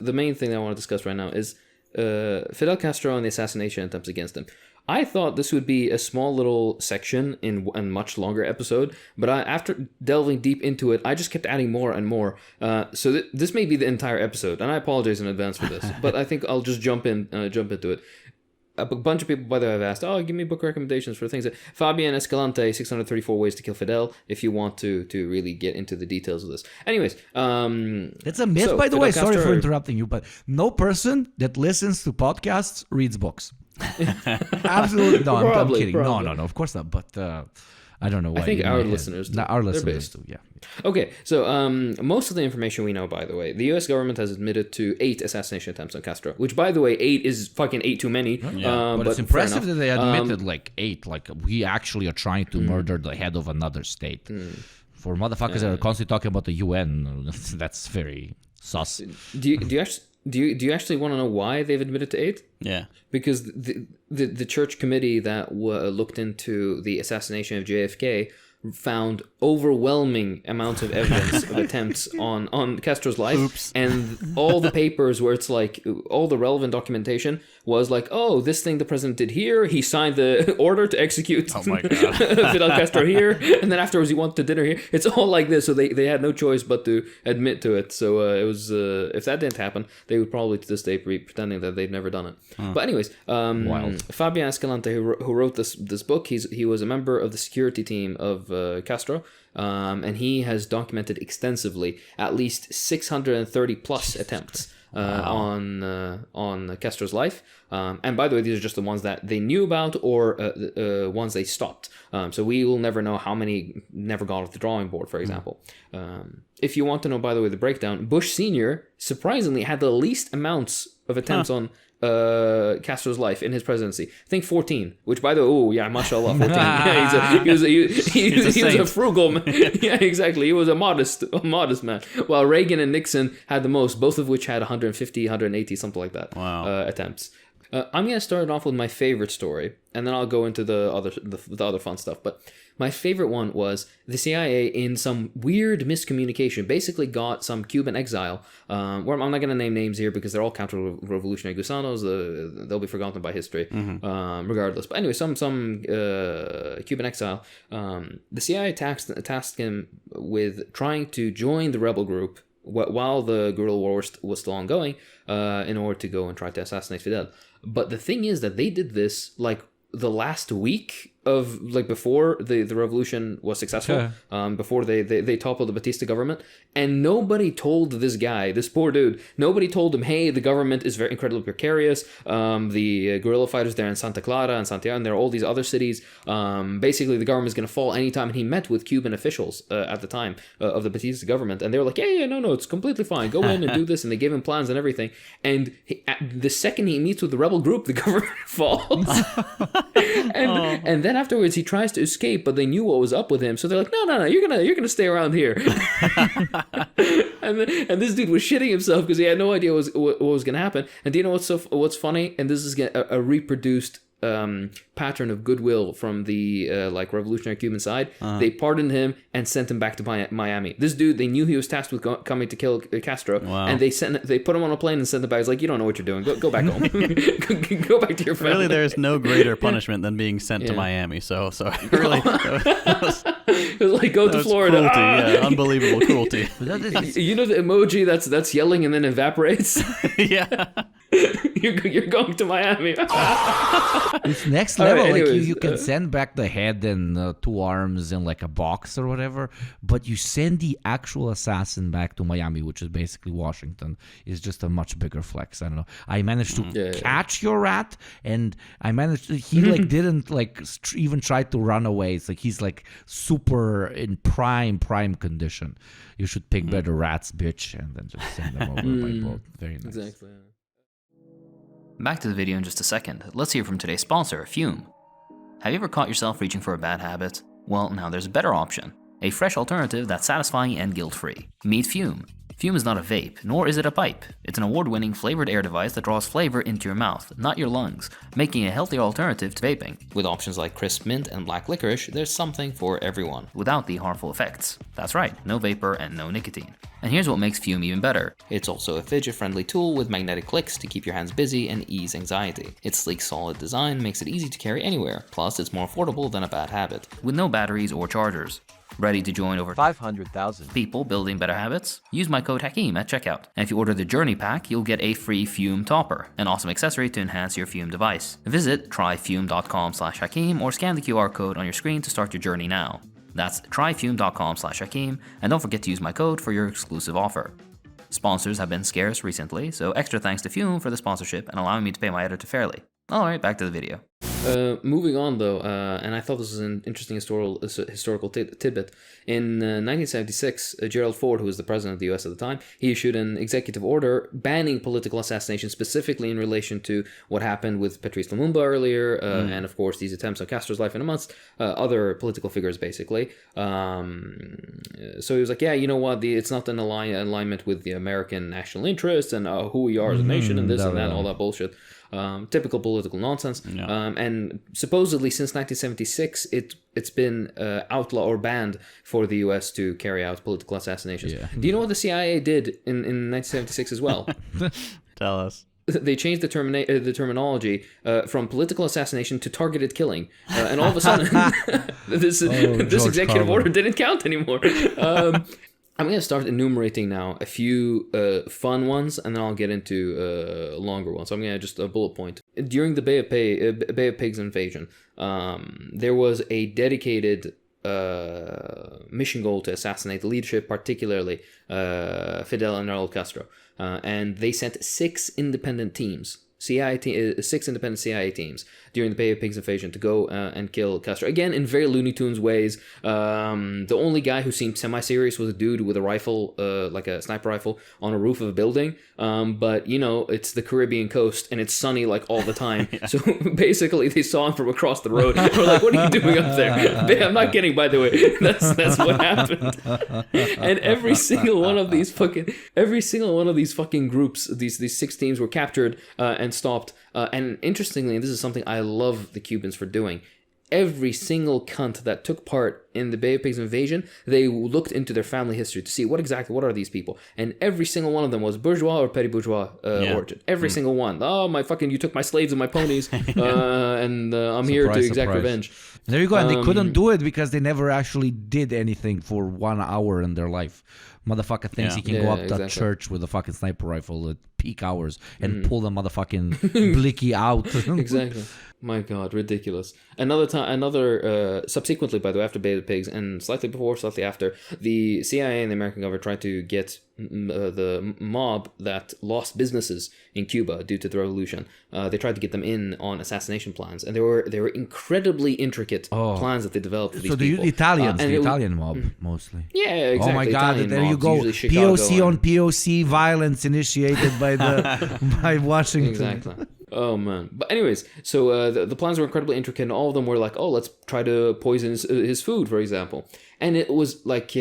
the main thing that I want to discuss right now is Fidel Castro and the assassination attempts against him. I thought this would be a small little section in a much longer episode, but after delving deep into it, I just kept adding more and more. So this may be the entire episode, and I apologize in advance for this, but I think I'll just jump into it. A bunch of people, by the way, have asked, give me book recommendations for things. Fabian Escalante, 634 Ways to Kill Fidel, if you want to really get into the details of this. Anyways. It's a myth, by the way. Sorry for interrupting you, but no person that listens to podcasts reads books. Absolutely. No, I'm kidding. Probably. No, of course not. But I don't know why. I think our listeners do. Our listeners do, yeah. Okay, so most of the information we know, by the way, the U.S. government has admitted to 8 assassination attempts on Castro, which, by the way, 8 is fucking 8 too many. Yeah. But it's impressive that they admitted 8. Like, we actually are trying to murder the head of another state. For motherfuckers that are constantly talking about the UN, that's very sus. Do you actually want to know why they've admitted to 8? Yeah. Because the church committee that looked into the assassination of JFK found overwhelming amounts of evidence of attempts on Castro's life. And all the papers where it's like, all the relevant documentation was like, this thing the president did here, he signed the order to execute Fidel Castro here, and then afterwards he went to dinner here. It's all like this, so they had no choice but to admit to it. So it was, if that didn't happen, they would probably to this day be pretending that they'd never done it. But anyways, Fabian Escalante, who wrote this book, he was a member of the security team of Castro, and he has documented extensively at least 630 plus attempts on Castro's life. And by the way, these are just the ones that they knew about or ones they stopped. So we will never know how many never got off the drawing board, for example. If you want to know, by the way, the breakdown, Bush Sr. surprisingly had the least amounts of attempts on Castro's life in his presidency. I think 14, which by the way, mashallah, 14. Yeah, he was a frugal man. Yeah, exactly. He was a modest man. While Reagan and Nixon had the most, both of which had 150, 180, something like that. Attempts. I'm gonna start off with my favorite story, and then I'll go into the other fun stuff. But my favorite one was the CIA, in some weird miscommunication, basically got some Cuban exile. Where I'm not gonna name names here because they're all counter-revolutionary gusanos. They'll be forgotten by history, regardless. But anyway, some Cuban exile. The CIA tasked him with trying to join the rebel group while the guerrilla war was still ongoing, in order to go and try to assassinate Fidel. But the thing is that they did this like the last week of before the revolution was successful, before they toppled the Batista government, and nobody told this guy, this poor dude, nobody told him, hey, the government is very incredibly precarious. The guerrilla fighters there in Santa Clara and Santiago, and there are all these other cities. Basically, the government is going to fall anytime. And he met with Cuban officials at the time of the Batista government, and they were like, no, it's completely fine. Go in and do this, and they gave him plans and everything. And the second he meets with the rebel group, the government falls. And then afterwards he tries to escape, but they knew what was up with him, so they're like, no, you're gonna stay around here. and this dude was shitting himself because he had no idea what was gonna happen. And do you know what's funny? And this is a reproduced pattern of goodwill from the revolutionary Cuban side. They pardoned him and sent him back to Miami. This dude, they knew he was tasked with coming to kill Castro, and they put him on a plane and sent him back. He's like, you don't know what you're doing. Go back home. Go back to your family. Really, there's no greater punishment than being sent to Miami. So really, it was like, go to Florida. Cruelty, unbelievable cruelty. You know the emoji that's yelling and then evaporates. Yeah. You're going to Miami. It's next level. Right, anyways, you can send back the head and 2 arms in like a box or whatever, but you send the actual assassin back to Miami, which is basically Washington, is just a much bigger flex. I don't know. I managed to catch your rat, and I managed to, he didn't even try to run away. It's like he's like super in prime condition. You should pick better rats, bitch, and then just send them over by boat. Very nice. Exactly. Back to the video in just a second. Let's hear from today's sponsor, Fume. Have you ever caught yourself reaching for a bad habit? Well, now there's a better option. A fresh alternative that's satisfying and guilt-free. Meet Fume. Fume is not a vape, nor is it a pipe. It's an award-winning flavored air device that draws flavor into your mouth, not your lungs, making a healthier alternative to vaping. With options like crisp mint and black licorice, there's something for everyone, without the harmful effects. That's right, no vapor and no nicotine. And here's what makes Fume even better. It's also a fidget-friendly tool with magnetic clicks to keep your hands busy and ease anxiety. Its sleek, solid design makes it easy to carry anywhere, plus it's more affordable than a bad habit, with no batteries or chargers. Ready to join over 500,000 people building better habits? Use my code Hakeem at checkout. And if you order the Journey Pack, you'll get a free Fume Topper, an awesome accessory to enhance your Fume device. Visit tryfume.com/Hakeem or scan the QR code on your screen to start your journey now. That's tryfume.com/Hakeem, and don't forget to use my code for your exclusive offer. Sponsors have been scarce recently, so extra thanks to Fume for the sponsorship and allowing me to pay my editor fairly. Alright, back to the video. Moving on though, and I thought this was an interesting historical tidbit. In 1976, Gerald Ford, who was the president of the US at the time, he issued an executive order banning political assassination, specifically in relation to what happened with Patrice Lumumba earlier, and of course these attempts on Castro's life and amongst other political figures, basically. So he was like, yeah, you know what, it's not in alignment with the American national interest and who we are as a nation and this and that and all that bullshit. Typical political nonsense. Yeah. And supposedly since 1976, it's been outlawed or banned for the US to carry out political assassinations. Yeah. Do you know what the CIA did in 1976 as well? Tell us. They changed the terminology from political assassination to targeted killing, and all of a sudden, this executive Carlin. order didn't count anymore. I'm going to start enumerating now a few fun ones, and then I'll get into longer ones. So I'm going to just bullet point. During the Bay of Pigs invasion, there was a dedicated mission goal to assassinate the leadership, particularly Fidel and Raul Castro. And they sent 6 independent teams. 6 independent CIA teams during the Bay of Pigs invasion to go and kill Castro. Again, in very Looney Tunes ways. The only guy who seemed semi-serious was a dude with a rifle, like a sniper rifle, on a roof of a building. But, you know, it's the Caribbean coast, and it's sunny, like, all the time. Yeah. So, basically, they saw him from across the road. We're like, what are you doing up there? I'm not kidding, by the way. That's what happened. And every single one of these fucking groups, these 6 teams were captured and stopped. And interestingly, and this is something I love the Cubans for doing, every single cunt that took part in the Bay of Pigs invasion, they looked into their family history to see what are these people. And every single one of them was bourgeois or petty bourgeois origin. Every single one. Oh, you took my slaves and my ponies, and I'm here to exact revenge. There you go. And they couldn't do it because they never actually did anything for 1 hour in their life. Motherfucker thinks he can go up that church with a fucking sniper rifle at peak hours and pull the motherfucking blicky out. Exactly. My God, ridiculous. Subsequently, by the way, after Bay of Pigs, and slightly before, slightly after, the CIA and the American government tried to get the mob that lost businesses in Cuba due to the revolution. They tried to get them in on assassination plans, and they were incredibly intricate plans that they developed for these people. The Italian mob, mostly. Yeah, exactly. Oh my God, Italian there mobs, you go. POC on POC violence initiated by Washington. Exactly. Oh man. But anyways, so the plans were incredibly intricate, and all of them were like, oh, let's try to poison his food, for example. And it was like,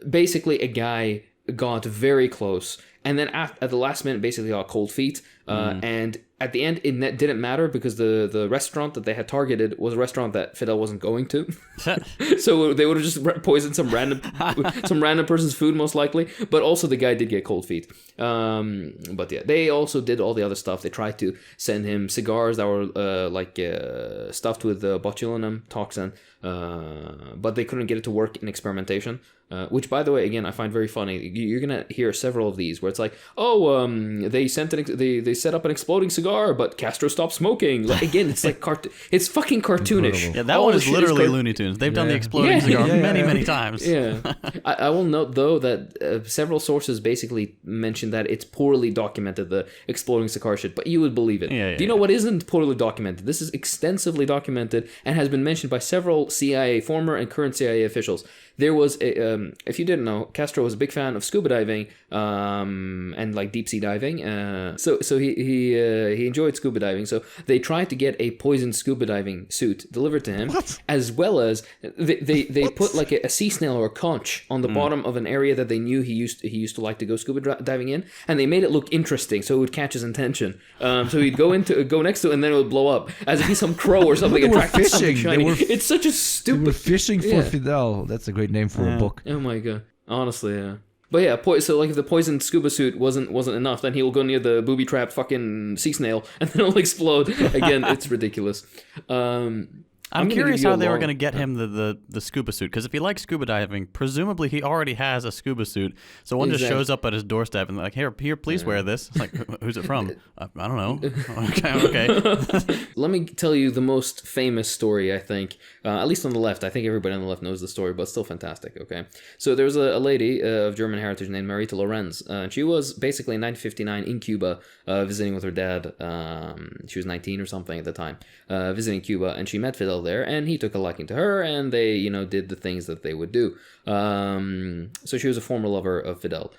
basically a guy got very close, and then at the last minute basically got cold feet, and at the end it didn't matter because the restaurant that they had targeted was a restaurant that Fidel wasn't going to. So they would have just poisoned some random person's food, most likely. But also the guy did get cold feet. But yeah, they also did all the other stuff. They tried to send him cigars that were stuffed with botulinum toxin, but they couldn't get it to work in experimentation. Which, by the way, again, I find very funny. You're gonna hear several of these where it's like, they set up an exploding cigar, but Castro stopped smoking. Like, again, it's like it's fucking cartoonish. Incredible. Yeah, that one is literally Looney Tunes. They've done the exploding cigar many times. Yeah, I will note though that several sources basically mention that it's poorly documented, the exploding cigar shit, but you would believe it. Do you know what isn't poorly documented? This is extensively documented and has been mentioned by several former and current CIA officials. There was if you didn't know, Castro was a big fan of scuba diving and like deep sea diving. So he enjoyed scuba diving. So they tried to get a poisoned scuba diving suit delivered to him, as well as they put like a sea snail or a conch on the bottom of an area that they knew he used to like to go scuba diving in, and they made it look interesting so it would catch his attention. So he'd go next to it and then it would blow up as if he's some crow or something. They were fishing. It's such a stupid. They were fishing for Fidel. That's a great name for a book. Oh my God. Honestly, yeah. But yeah, so like if the poisoned scuba suit wasn't enough, then he'll go near the booby trapped fucking sea snail and then it'll explode. Again, it's ridiculous. I'm curious how they were going to get him the scuba suit, because if he likes scuba diving, presumably he already has a scuba suit. So one just shows up at his doorstep and like, here, please wear this. It's like, who's it from? I don't know. Okay. Let me tell you the most famous story, I think, at least on the left. I think everybody on the left knows the story, but it's still fantastic, okay? So there's a lady of German heritage named Marita Lorenz. She was basically in 1959 in Cuba visiting with her dad. She was 19 or something at the time, visiting Cuba, and she met Fidel there, and he took a liking to her, and they, did the things that they would do. So she was a former lover of Fidel.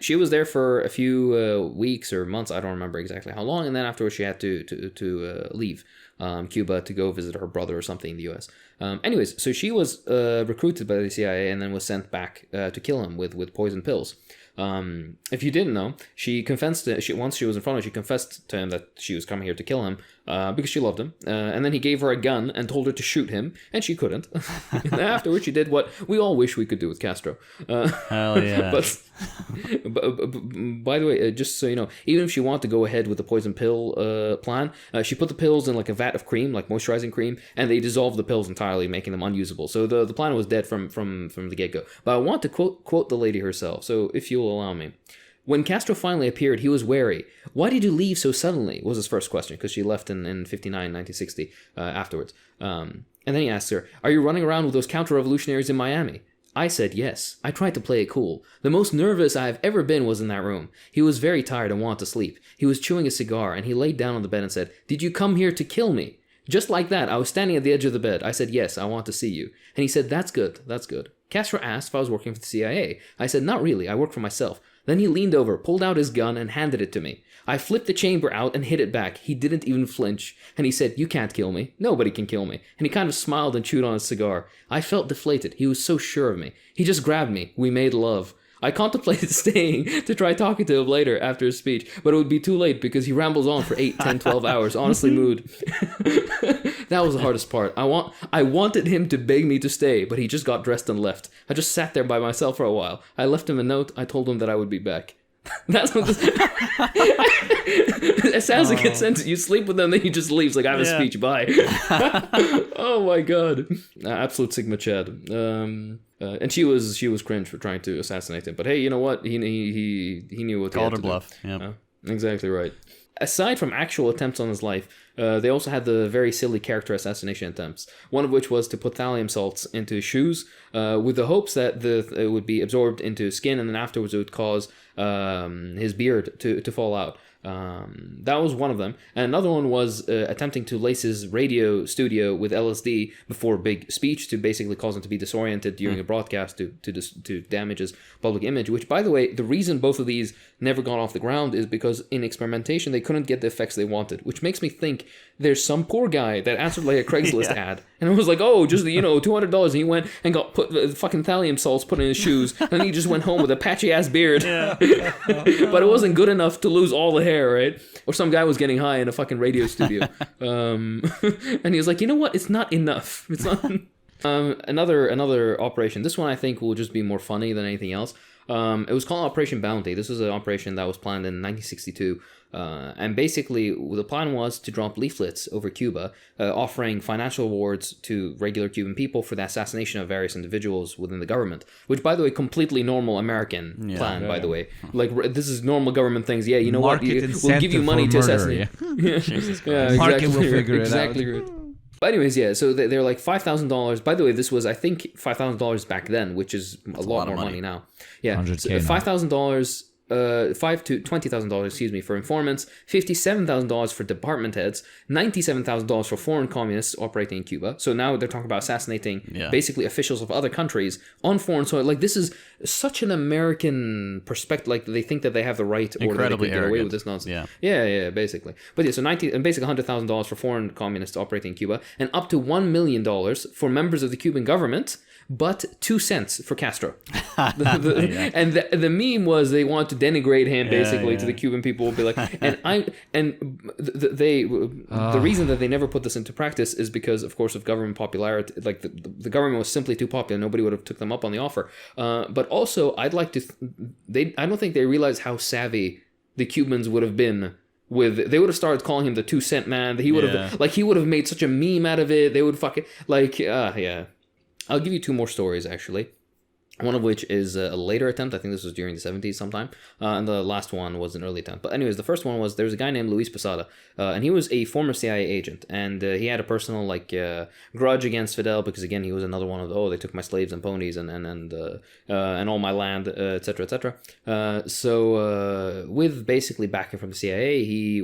She was there for a few weeks or months, I don't remember exactly how long, and then afterwards she had to leave Cuba to go visit her brother or something in the U.S. Anyways, so she was recruited by the CIA and then was sent back to kill him with poison pills. If you didn't know, she confessed once she was in front of him, she confessed to him that she was coming here to kill him because she loved him. And then he gave her a gun and told her to shoot him, and she couldn't. And afterwards, she did what we all wish we could do with Castro. Hell yeah. But by the way, just so you know, even if she wanted to go ahead with the poison pill plan, she put the pills in like a vat of cream, like moisturizing cream, and they dissolved the pills entirely, making them unusable. So the plan was dead from the get-go. But I want to quote the lady herself, so if you'll allow me. When Castro finally appeared, he was wary. Why did you leave so suddenly? Was his first question, because she left in 1960, afterwards. And then he asked her, are you running around with those counter-revolutionaries in Miami? I said yes. I tried to play it cool. The most nervous I have ever been was in that room. He was very tired and wanted to sleep. He was chewing a cigar, and he laid down on the bed and said, did you come here to kill me? Just like that, I was standing at the edge of the bed. I said, yes, I want to see you. And he said, that's good, that's good. Castro asked if I was working for the CIA. I said, not really, I work for myself. Then he leaned over, pulled out his gun, and handed it to me. I flipped the chamber out and hit it back. He didn't even flinch. And he said, you can't kill me. Nobody can kill me. And he kind of smiled and chewed on his cigar. I felt deflated. He was so sure of me. He just grabbed me. We made love. I contemplated staying to try talking to him later after his speech, but it would be too late because he rambles on for 8, 10, 12 hours. Honestly, mood. That was the hardest part. I wanted him to beg me to stay, but he just got dressed and left. I just sat there by myself for a while. I left him a note. I told him that I would be back. That's what this... It sounds like it's sent. You sleep with them, then he just leaves. Like, I have a speech. Bye. Oh my god. Absolute Sigma Chad. And she was cringe for trying to assassinate him. But hey, you know what? He knew what he had to do. Called her bluff. Yeah. Exactly right. Aside from actual attempts on his life, they also had the very silly character assassination attempts. One of which was to put thallium salts into his shoes, with the hopes that it would be absorbed into his skin, and then afterwards it would cause his beard to fall out. That was one of them. And another one was attempting to lace his radio studio with LSD before a big speech to basically cause him to be disoriented during a broadcast to damage his public image, which, by the way, the reason both of these never got off the ground is because in experimentation they couldn't get the effects they wanted, which makes me think there's some poor guy that answered like a Craigslist ad and it was like, oh, just $200, and he went and got put fucking thallium salts put in his shoes, and then he just went home with a patchy ass beard. But it wasn't good enough to lose all the hair, right? Or some guy was getting high in a fucking radio studio, and he was like, you know what, it's not enough. It's not. Another operation. This one I think will just be more funny than anything else. It was called Operation Bounty. This was an operation that was planned in 1962. And basically, the plan was to drop leaflets over Cuba, offering financial rewards to regular Cuban people for the assassination of various individuals within the government. Which, by the way, completely normal American plan, by the way. Like, this is normal government things. Yeah, you know what? We'll give you money to assassinate. Yeah. Jesus Christ. Yeah, market will figure it out. Exactly right. But anyways, yeah, so they're like $5,000. By the way, this was, I think, $5,000 back then, which is a lot more money now. Yeah, $5,000... $5,000 to $20,000, for informants, $57,000 for department heads, $97,000 for foreign communists operating in Cuba. So now they're talking about assassinating basically officials of other countries on foreign soil. Like, this is such an American perspective. Like, they think that they have the right or that they can get away with this nonsense. Yeah, basically. But yeah, so basically $100,000 for foreign communists operating in Cuba, and up to $1 million for members of the Cuban government but 2 cents for Castro. And the meme was they want to denigrate him basically to the Cuban people. Will be like, the reason that they never put this into practice is because, of course, of government popularity. Like the government was simply too popular. Nobody would have took them up on the offer. But also, I'd like to. I don't think they realize how savvy the Cubans would have been. They would have started calling him the 2 cent man. He would have made such a meme out of it. They would fucking I'll give you 2 more stories actually. One of which is a later attempt. I think this was during the 70s sometime. And the last one was an early attempt. But anyways, the first one was, there was a guy named Luis Posada. And he was a former CIA agent. And he had a personal grudge against Fidel because, again, he was another one of they took my slaves and ponies and all my land, etc., etc. So with basically backing from the CIA, he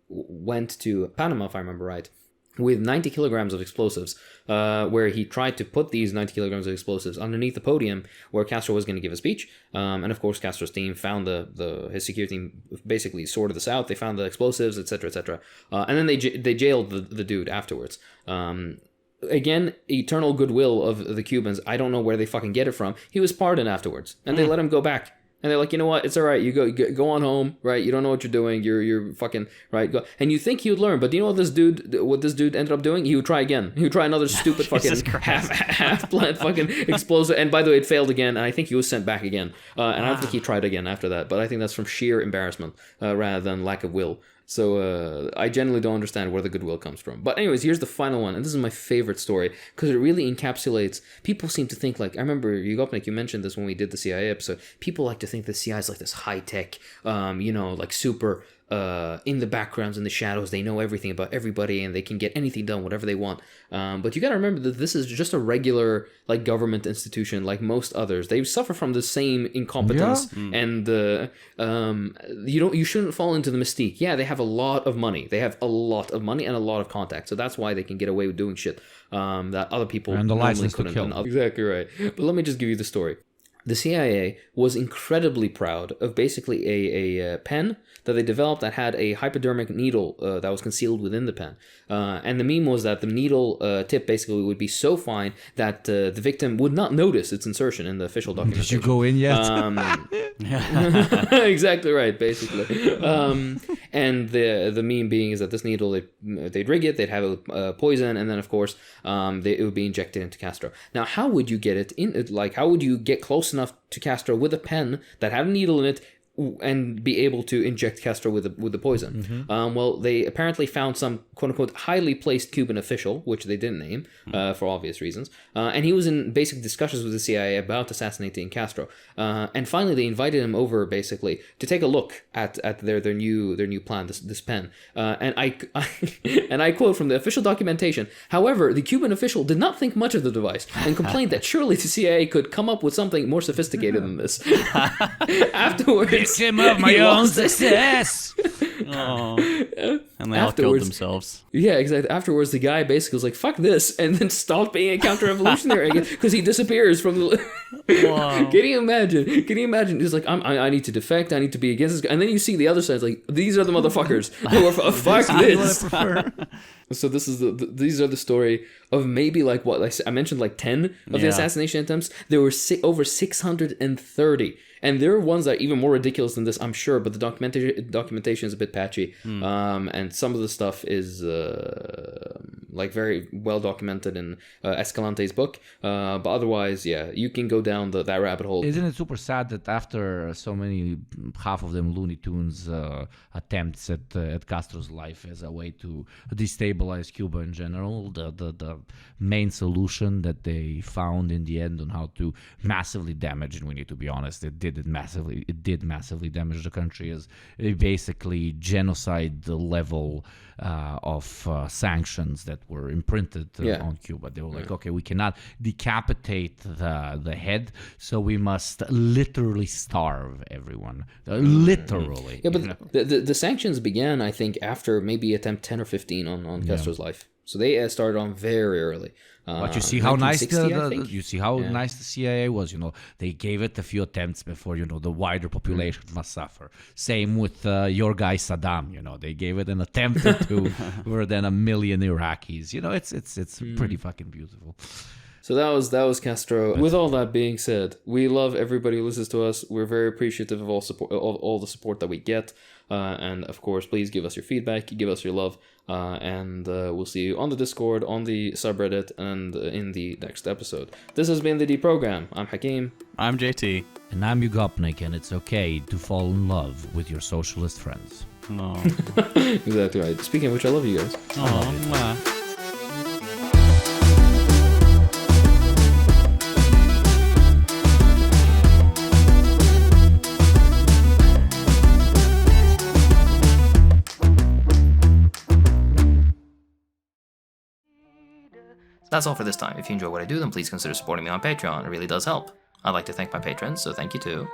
went to Panama, if I remember right, with 90 kilograms of explosives, where he tried to put these 90 kilograms of explosives underneath the podium where Castro was going to give a speech. And of course, Castro's team found his security team basically sorted this out. They found the explosives, etc., etc. And then they jailed the dude afterwards. Again, eternal goodwill of the Cubans. I don't know where they fucking get it from. He was pardoned afterwards, and they let him go back. And they're like, you know what? It's all right. You go on home, right? You don't know what you're doing. You're fucking right. Go. And you think he would learn, but do you know what this dude ended up doing? He would try again. He would try another stupid fucking half plant fucking explosive. And by the way, it failed again. And I think he was sent back again. And I don't think he tried again after that. But I think that's from sheer embarrassment rather than lack of will. So I generally don't understand where the goodwill comes from. But anyways, here's the final one. And this is my favorite story because it really encapsulates... People seem to think like... I remember, you mentioned this when we did the CIA episode. People like to think the CIA is like this high-tech, like super... in the backgrounds, in the shadows, they know everything about everybody and they can get anything done, whatever they want. But you got to remember that this is just a regular government institution like most others. They suffer from the same incompetence and you shouldn't fall into the mystique. Yeah, they have a lot of money. They have a lot of money and a lot of contacts. So that's why they can get away with doing shit that other people and the license to kill. Exactly right. But let me just give you the story. The CIA was incredibly proud of basically a pen that they developed that had a hypodermic needle that was concealed within the pen. And the meme was that the needle tip basically would be so fine that the victim would not notice its insertion in the official documentation. Did you go in yet? Exactly right, basically. And the meme being is that this needle, they'd rig it, they'd have a poison, and then of course it would be injected into Castro. Now, how would you get it in? How would you get close enough to Castro with a pen that had a needle in it and be able to inject Castro with the poison? Well, they apparently found some quote-unquote highly placed Cuban official, which they didn't name for obvious reasons, and he was in basic discussions with the CIA about assassinating Castro, and finally they invited him over basically to take a look at their new plan, this pen, and I quote from the official documentation. However, the Cuban official did not think much of the device and complained that surely the CIA could come up with something more sophisticated than this. Afterwards, Victim of my own success. Oh. And they all killed themselves. Yeah, exactly. Afterwards, the guy basically was like, fuck this, and then stopped being a counter-revolutionary again, because he disappears from the... Wow. Can you imagine? He's like, I need to defect, I need to be against this guy. And then you see the other side, it's like, these are the motherfuckers who are fuck this. So these are the story of maybe I mentioned 10 of the assassination attempts. There were over 630. And there are ones that are even more ridiculous than this, I'm sure, but the documentation is a bit patchy. And some of the stuff is very well documented in Escalante's book. But otherwise, yeah, you can go down that rabbit hole. Isn't it super sad that after so many, half of them Looney Tunes attempts at Castro's life as a way to destabilize Cuba in general, the main solution that they found in the end on how to massively damage, and we need to be honest, it did massively damage the country, as basically genocide level of sanctions that were imprinted on Cuba. They were like, okay, we cannot decapitate the head, so we must literally starve everyone. Literally. Yeah, but the sanctions began, I think, after maybe attempt 10 or 15 on Castro's life. So they started on very early. But you see how nice nice the CIA was. They gave it a few attempts before the wider population must suffer. Same with your guy Saddam. They gave it an attempt or two, more than 1 million Iraqis. It's pretty fucking beautiful. So that was Castro. With all that being said, we love everybody who listens to us. We're very appreciative of all the support that we get. And of course, please give us your feedback, give us your love, and we'll see you on the Discord, on the subreddit, and in the next episode. This has been the Deprogram. I'm Hakeem. I'm JT. And I'm Yugopnik, and it's okay to fall in love with your socialist friends. No. Exactly right. Speaking of which, I love you guys. Oh, That's all for this time. If you enjoy what I do, then please consider supporting me on Patreon. It really does help. I'd like to thank my patrons, so thank you too.